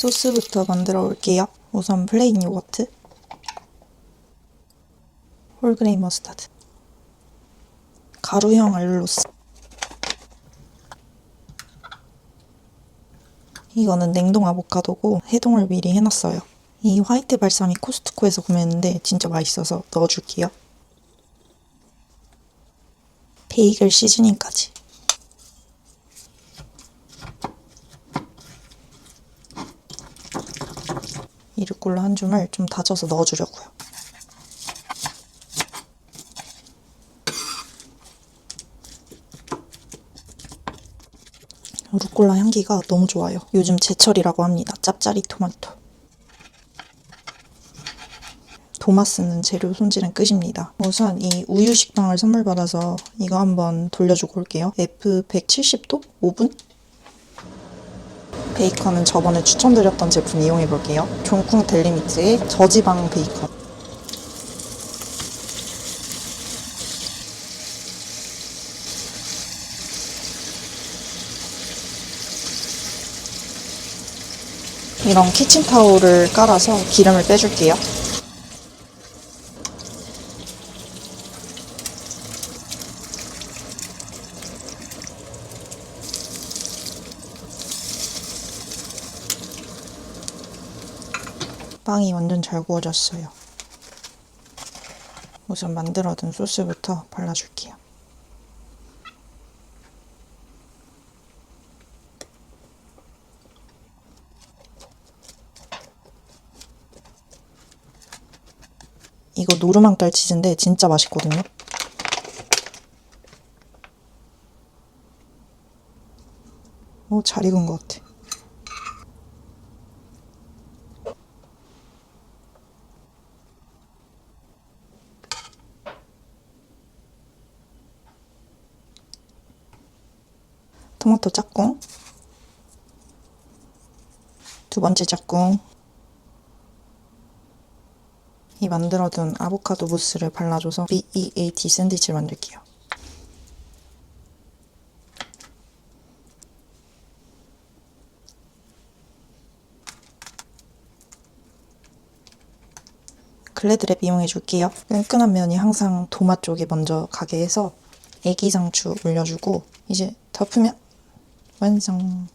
소스부터 만들어 볼게요. 우선 플레인 요거트, 홀그레인 머스타드, 가루형 알룰로스, 이거는 냉동 아보카도고 해동을 미리 해놨어요. 이 화이트 발사믹 코스트코에서 구매했는데 진짜 맛있어서 넣어줄게요. 베이글 시즈닝까지. 이 루꼴라 한 줌을 좀 다져서 넣어주려고요. 루꼴라 향기가 너무 좋아요. 요즘 제철이라고 합니다. 짭짜리 토마토. 도마스는 재료 손질은 끝입니다. 우선 이 우유 식빵을 선물 받아서 이거 한번 돌려주고 올게요. F170도 5분? 베이컨은 저번에 추천드렸던 제품 이용해볼게요. 종쿵 델리미트의 저지방 베이컨. 이런 키친타올을 깔아서 기름을 빼줄게요. 빵이 완전 잘 구워졌어요. 우선 만들어둔 소스부터 발라줄게요. 이거 노르망딸 치즈인데 진짜 맛있거든요. 오, 잘 익은 것 같아. 토마토 짝꿍, 두 번째 짝꿍, 이 만들어둔 아보카도 무스를 발라줘서 BEAT 샌드위치를 만들게요. 글래드랩 이용해줄게요. 끈끈한 면이 항상 도마 쪽에 먼저 가게 해서 애기상추 올려주고 이제 덮으면 완성.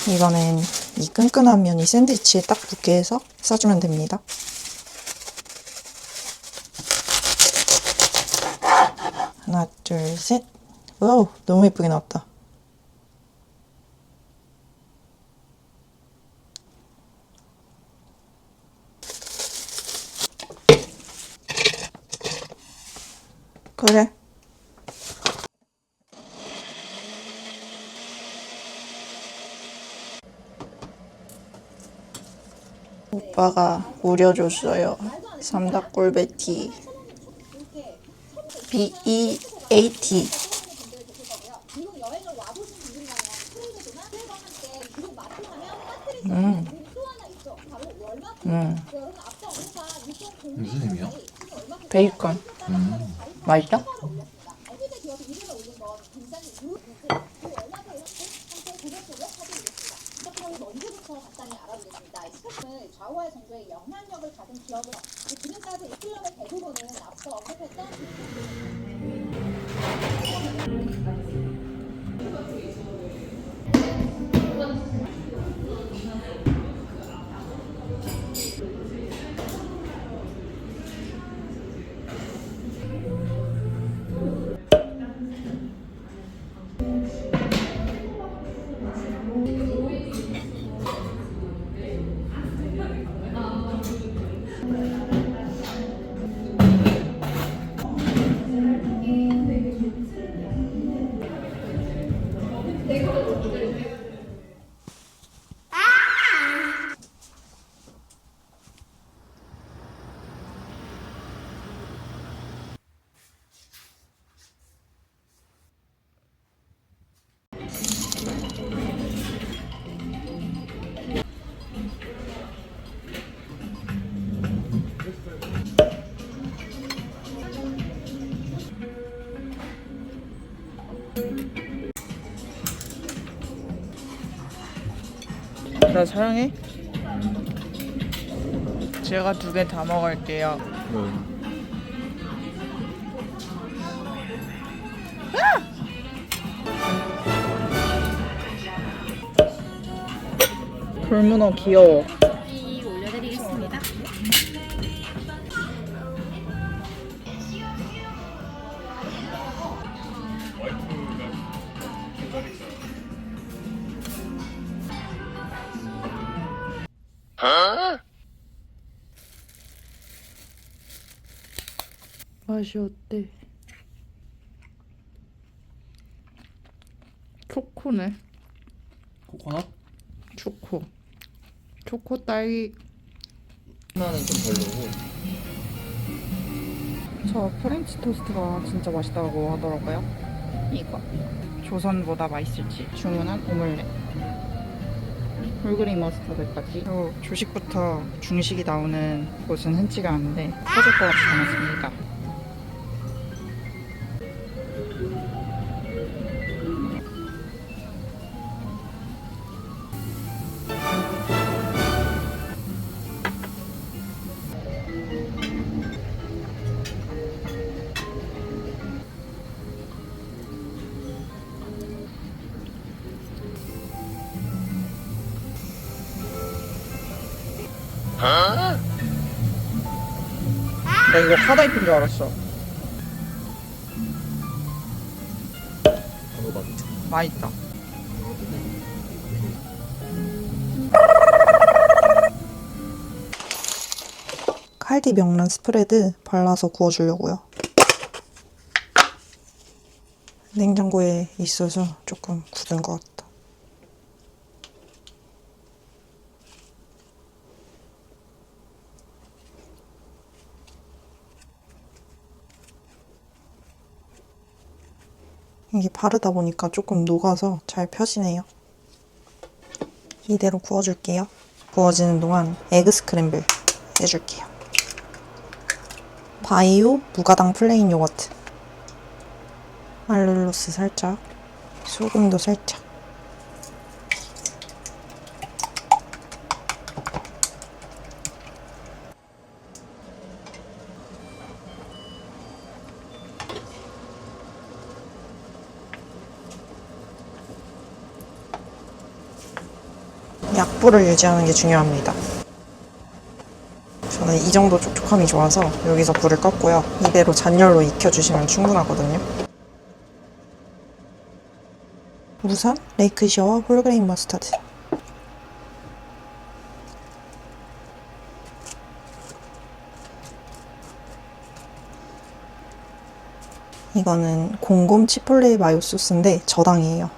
이번엔 이 끈끈한 면이 샌드위치에 딱 붙게 해서 싸주면 됩니다. 하나, 둘, 셋. 와우, 너무 예쁘게 나왔다. 그래. 오빠가 우려줬어요. 삼닭골배티. BEAT. 무슨 의미야? 베이컨. 맛있어? 좌우와 정도의 영향력을 받은 기업은 지금까지 이 클럽의 대부분은 앞서 언급했던 나 사랑해? 제가 2개 다 먹을게요. 돌문어 귀여워. 올려드리겠습니다. 맛이 어때? 초코네. 코코넛? 초코 딸기. 하나는 좀 별로고. 저 프렌치 토스트가 진짜 맛있다고 하더라고요. 이거 조선보다 맛있을지 주문한 오믈렛, 홀그레인 머스타드까지. 그리고 조식부터 중식이 나오는 곳은 흔치가 않은데 터질 것 같지 않았습니다. 나 이거 하다이프인 줄 알았어. 먹어봐. 맛있다. 칼디 명란 스프레드 발라서 구워주려고요. 냉장고에 있어서 조금 굳은 것 같다. 이게 바르다 보니까 조금 녹아서 잘 펴지네요. 이대로 구워줄게요. 구워지는 동안 에그 스크램블 해줄게요. 바이오 무가당 플레인 요거트, 알룰로스 살짝, 소금도 살짝. 약불을 유지하는 게 중요합니다. 저는 이 정도 촉촉함이 좋아서 여기서 불을 껐고요. 이대로 잔열로 익혀주시면 충분하거든요. 무산, 레이크시어와 홀그레인 머스타드. 이거는 공곰 치폴레 마요 소스인데 저당이에요.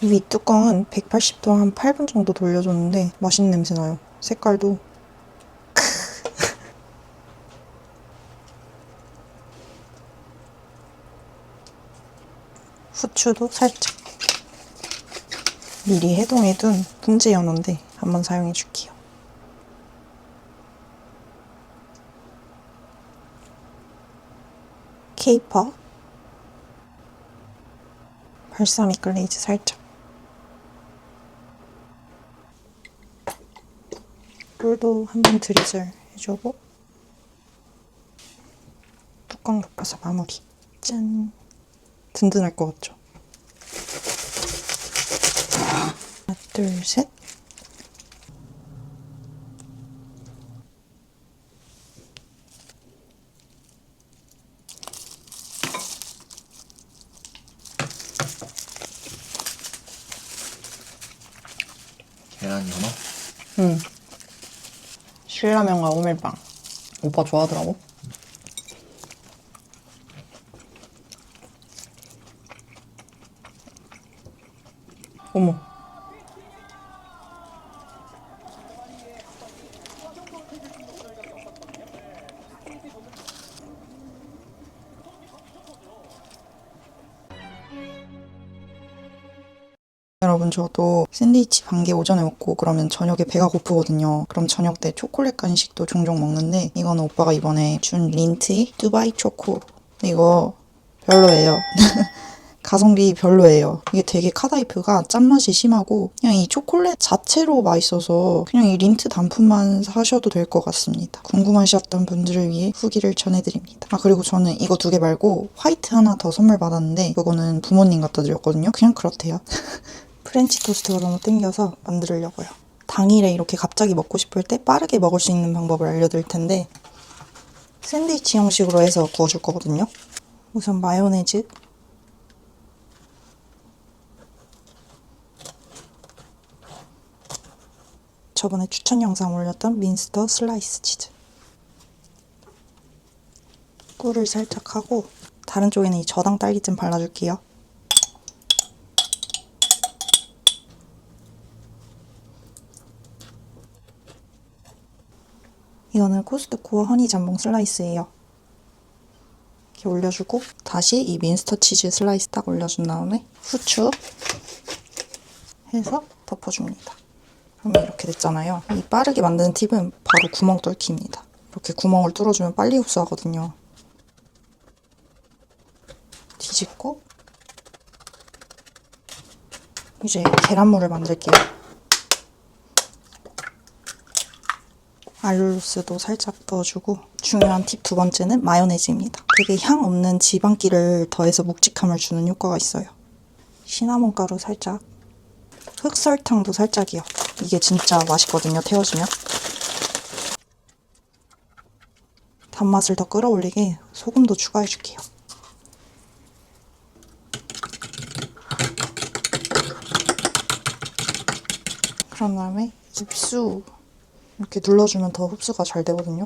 이 윗뚜껑은 180도 한 8분 정도 돌려줬는데 맛있는 냄새 나요. 색깔도 후추도 살짝. 미리 해동해둔 분재 연어인데 한번 사용해줄게요. 케이퍼, 발사믹 글레이즈 살짝. 꿀도 한번 드리즐 해주고 뚜껑 덮어서 마무리. 짠! 든든할 것 같죠? 하나, 둘, 셋. 계란 연어? 응. 신라면과 오멜빵. 오빠 좋아하더라고. 어머. 여러분, 저도 샌드위치 반 개 오전에 먹고 그러면 저녁에 배가 고프거든요. 그럼 저녁 때 초콜릿 간식도 종종 먹는데 이거는 오빠가 이번에 준 린트의 두바이 초코. 이거 별로예요. 가성비 별로예요. 이게 되게 카다이프가 짠맛이 심하고 그냥 이 초콜릿 자체로 맛있어서 그냥 이 린트 단품만 사셔도 될 것 같습니다. 궁금하셨던 분들을 위해 후기를 전해드립니다. 아, 그리고 저는 이거 2개 말고 화이트 하나 더 선물 받았는데 그거는 부모님 갖다 드렸거든요. 그냥 그렇대요. 프렌치 토스트가 너무 땡겨서 만들려고요. 당일에 이렇게 갑자기 먹고 싶을 때 빠르게 먹을 수 있는 방법을 알려드릴 텐데 샌드위치 형식으로 해서 구워줄 거거든요. 우선 마요네즈, 저번에 추천 영상 올렸던 민스터 슬라이스 치즈, 꿀을 살짝 하고 다른 쪽에는 이 저당 딸기잼 발라줄게요. 이거는 코스트코어 허니 잠봉 슬라이스예요. 이렇게 올려주고 다시 이 민스터 치즈 슬라이스 딱 올려준 다음에 후추 해서 덮어줍니다. 그러면 이렇게 됐잖아요. 이 빠르게 만드는 팁은 바로 구멍 뚫기입니다. 이렇게 구멍을 뚫어주면 빨리 흡수하거든요. 뒤집고 이제 계란물을 만들게요. 알룰로스도 살짝 넣어주고 중요한 팁 2번째는 마요네즈입니다. 되게 향 없는 지방기를 더해서 묵직함을 주는 효과가 있어요. 시나몬 가루 살짝, 흑설탕도 살짝이요. 이게 진짜 맛있거든요, 태워지면. 단맛을 더 끌어올리게 소금도 추가해줄게요. 그런 다음에 흡수 이렇게 눌러주면 더 흡수가 잘 되거든요.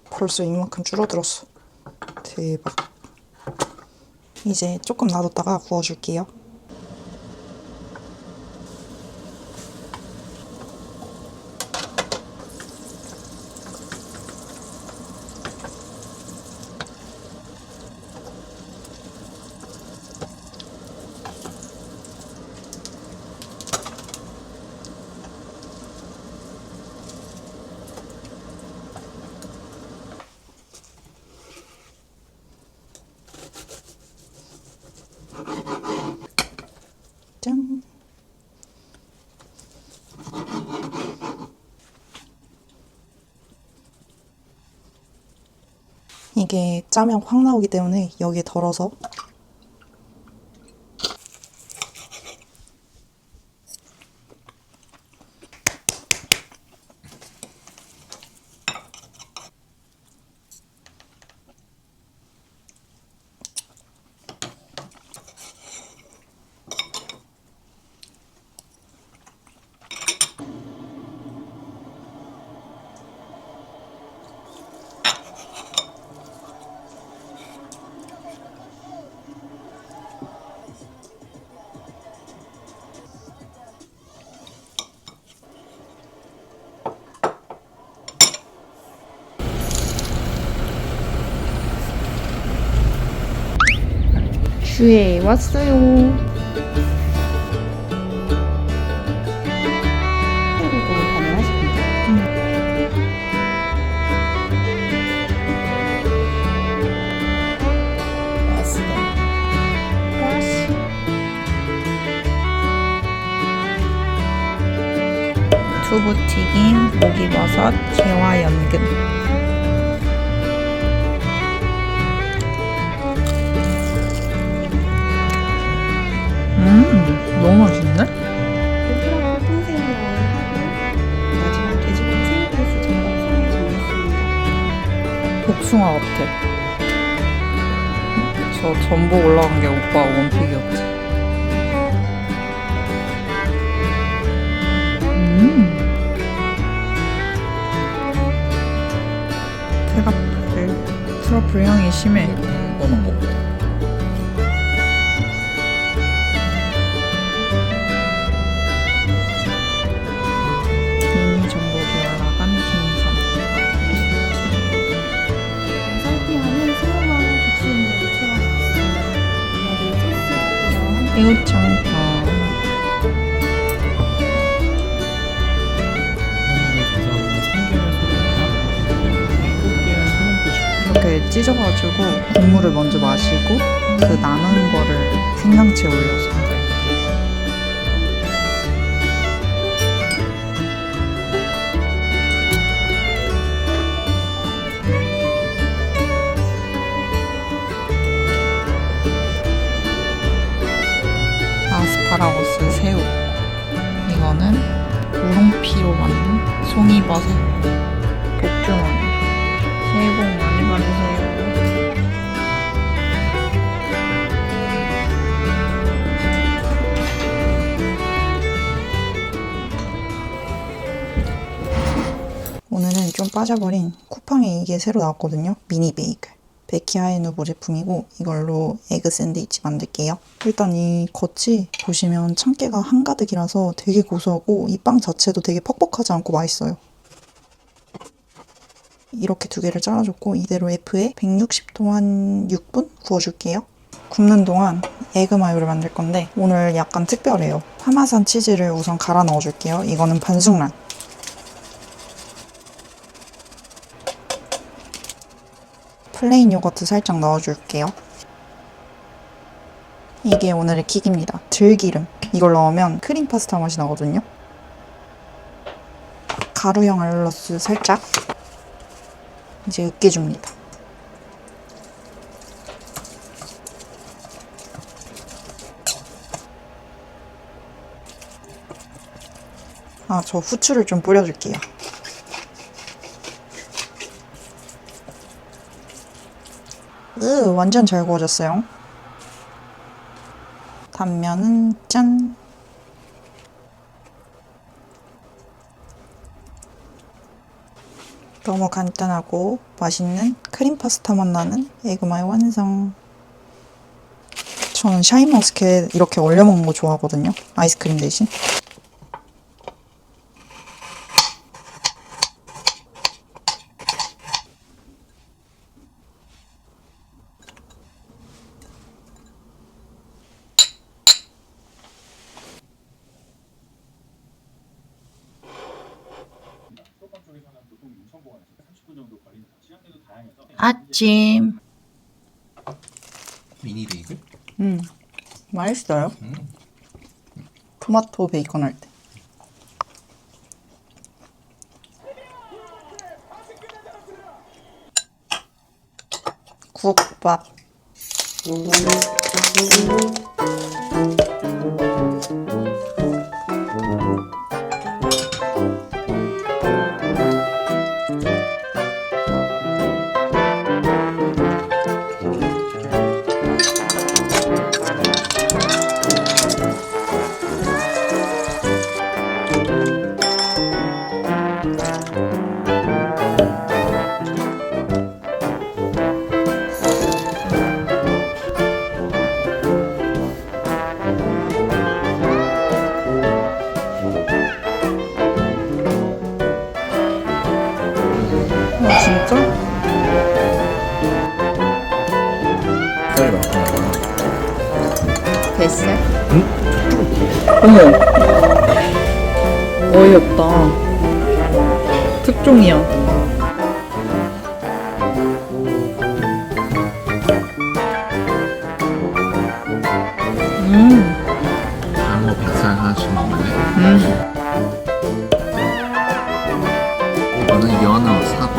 벌써 이만큼 줄어들었어. 대박. 이제 조금 놔뒀다가 구워줄게요. 짠! 이게 짜면 확 나오기 때문에 여기에 덜어서 슈에 왔어요. 한국도 가능하십니다. 두부튀김, 목이버섯, 게와 연근. 너무 맛있는데? 고기랑 흰새우랑 하고 마지막 돼지고기 새우가스 전복살을 정했습니다. 복숭아 같아. 저 전복 올라간 게 오빠 원픽이었지. 트러플 향이 심해. 이거만 먹어. 미니 전복이 올라간 흰삼. 살피하는 새우와 죽순을 채워놨습니다. 여기 소스 새우장판. 이렇게 찢어가지고 국물을 먼저 마시고 그 남은 거를 생강채 올려서. 아스파라거스 새우. 이거는 우롱피로 만든 송이버섯 복주머니. 새해 복 많이 받으세요. 오늘은 좀 빠져버린 쿠팡에 이게 새로 나왔거든요. 미니 베이글. 베키하이누보 제품이고 이걸로 에그 샌드위치 만들게요. 일단 이 겉이 보시면 참깨가 한가득이라서 되게 고소하고 이 빵 자체도 되게 퍽퍽하지 않고 맛있어요. 이렇게 두 개를 잘라줬고 이대로 F에 160도 한 6분 구워줄게요. 굽는 동안 에그 마요를 만들 건데 오늘 약간 특별해요. 파마산 치즈를 우선 갈아 넣어줄게요. 이거는 반숙란. 플레인 요거트 살짝 넣어줄게요. 이게 오늘의 킥입니다. 들기름. 이걸 넣으면 크림 파스타 맛이 나거든요. 가루형 알룰로스 살짝. 이제 으깨줍니다. 저 후추를 좀 뿌려줄게요. 완전 잘 구워졌어요. 단면은 짠! 너무 간단하고 맛있는 크림 파스타 맛 나는 에그마요 완성. 저는 샤인머스켓 이렇게 얼려 먹는 거 좋아하거든요. 아이스크림 대신. 아침. 미니 베이글? 맛있어요. 토마토 베이컨 할 때. 국밥. 진짜? 쌀이 많구나. 뱃살? 어머. 어이없다. 특종이야. 방어 뱃살 하나씩 먹을래? 이거는 연어, 사과,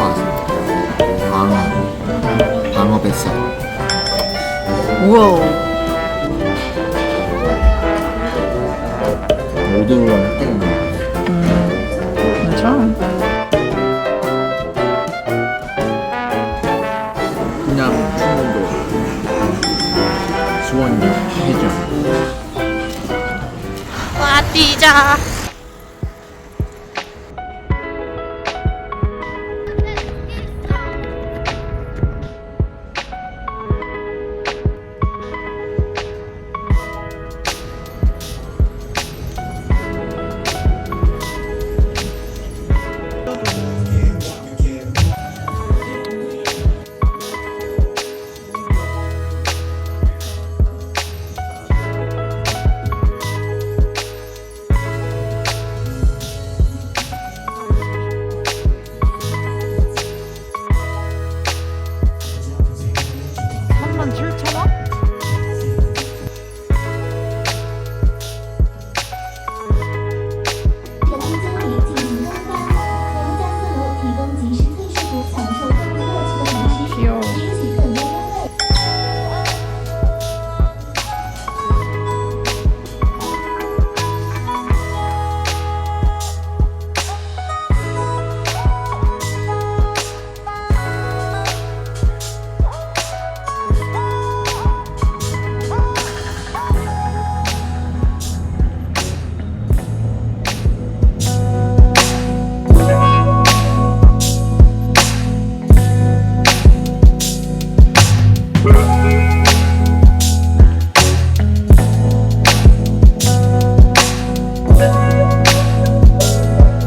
방어 뱃살. 우와. 오돌오돌 땡. 괜찮아. 그냥 충청도 수원역 해적. 와, 뛰자.